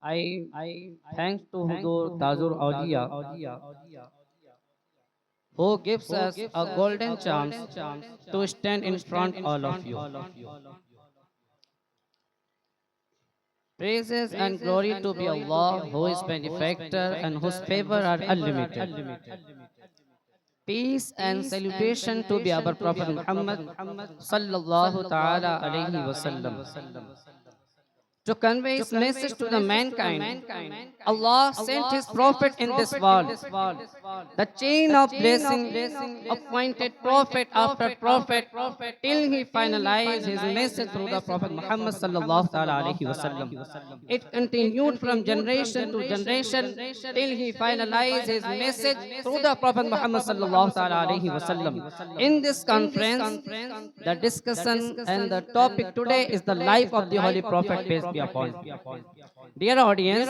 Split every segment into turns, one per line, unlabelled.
I thanks to Hudur Tajur Aulia who gives us a golden chance to stand in front all of you. Praises and glory to be Allah who is benefactor and whose favor are unlimited. Peace and salutation to be our Prophet Muhammad sallallahu ta'ala alayhi wasallam. To convey his message to the mankind, Allah sent his prophet in this world. The chain of blessing appointed prophet after prophet till he finalized his message through the Prophet Muhammad sallallahu alaihi wasallam. It continued from generation to generation till he finalized his message through the Prophet Muhammad sallallahu alaihi wasallam. In this conference, the discussion and the topic today is the life of the Holy Prophet, peace be upon him. Dear audience,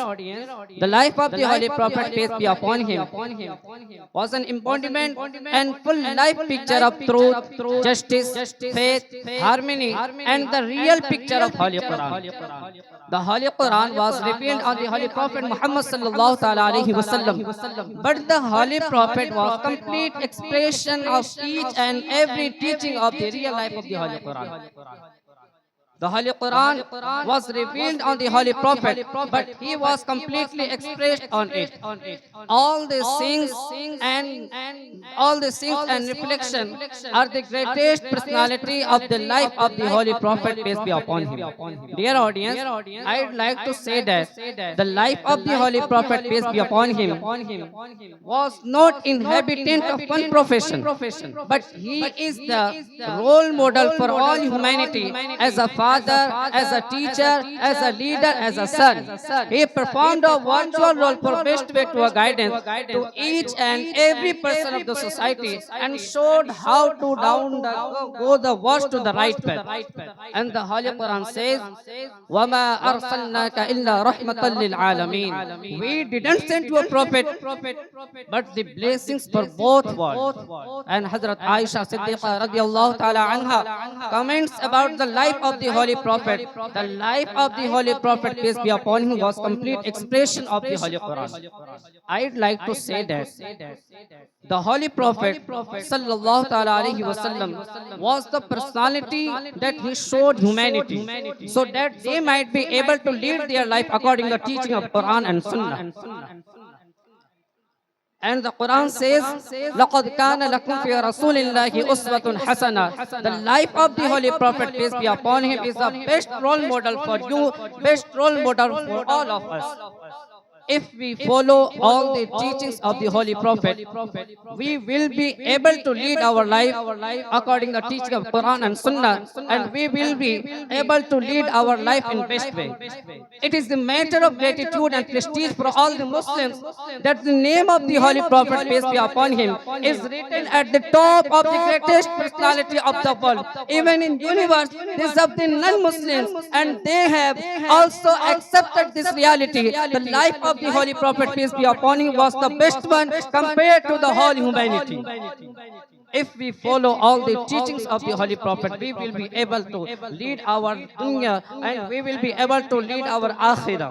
the life of the Holy Prophet, peace be upon him, was an embodiment and full life picture of truth, justice, faith, harmony, and the real picture of Holy Quran. The Holy Quran was revealed on the Holy Prophet Muhammad sallallahu alaihi wasallam, but the Holy Prophet was complete expression of each and every teaching of the real life of the Holy Quran. The Holy Quran was revealed on the Holy Prophet, but he was completely expressed on it. All these things and reflection are the greatest personality of the life of the Holy Prophet, peace be upon him. Dear audience, I would like to say that the life of the Holy Prophet, peace be upon him, was not inhabitant of one profession, but he is the role model for all humanity as a father, as a teacher, as a leader, as a son. He performed a virtual role for best way to a guidance to each and every person of the society and showed how to go the worst to the right path. And the Holy Quran says, وَمَا أَرْسَلْنَاكَ إِلَّا رَحْمَةً لِلْعَالَمِينَ. We didn't send you a prophet, but the blessings for both worlds. And Hazrat Aisha Siddiqa radiallahu ta'ala anha comments about the life of the Holy Prophet. The life of the Holy Prophet, peace be upon him, was complete expression of the Holy Quran. I'd like to say that the Holy Prophet sallallahu ta'ala alayhi wasallam was the personality that he showed humanity so that they might be able to lead their life according to the teaching of Quran and Sunnah. And the Quran says, لَقَدْ كَانَ لَكُمْ فِي رَسُولِ اللَّهِ أُسْوَةٌ حَسَنَةٌ. The life of the Holy Prophet, peace be upon him, is the best role model for you, best role model for all of us. If we follow all the teachings of the Holy Prophet, we will be able to lead our life according to the teaching of Quran and Sunnah, and we will be able to lead our life in best way. It is the matter of gratitude and prestige for all the Muslims that the name of the Holy Prophet, peace be upon him, is written at the top of the greatest personality of the world. Even in universe, these are the non-Muslims, and they have also accepted this reality. The life of the Holy Prophet, peace be upon him, was the best one compared to the whole humanity. If we follow all the teachings of the Holy Prophet, we will be able to lead our dunya and we will be able to lead our akhirah.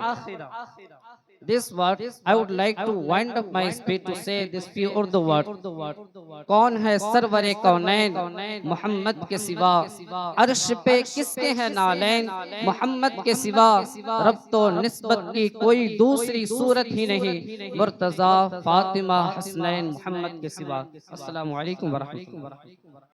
This word, I would like to wind up my speech to say this few Urdu word. कौन है सरवरे कौनैन मोहम्मद के सिवा, अर्श पे किसके हैं नालैन मोहम्मद के सिवा, रब तो निस्बत की कोई दूसरी सूरत ही नहीं, मुर्तजा फातिमा हसनैन मोहम्मद के सिवा। अस्सलामु अलैकुम व रहमतुल्लाह।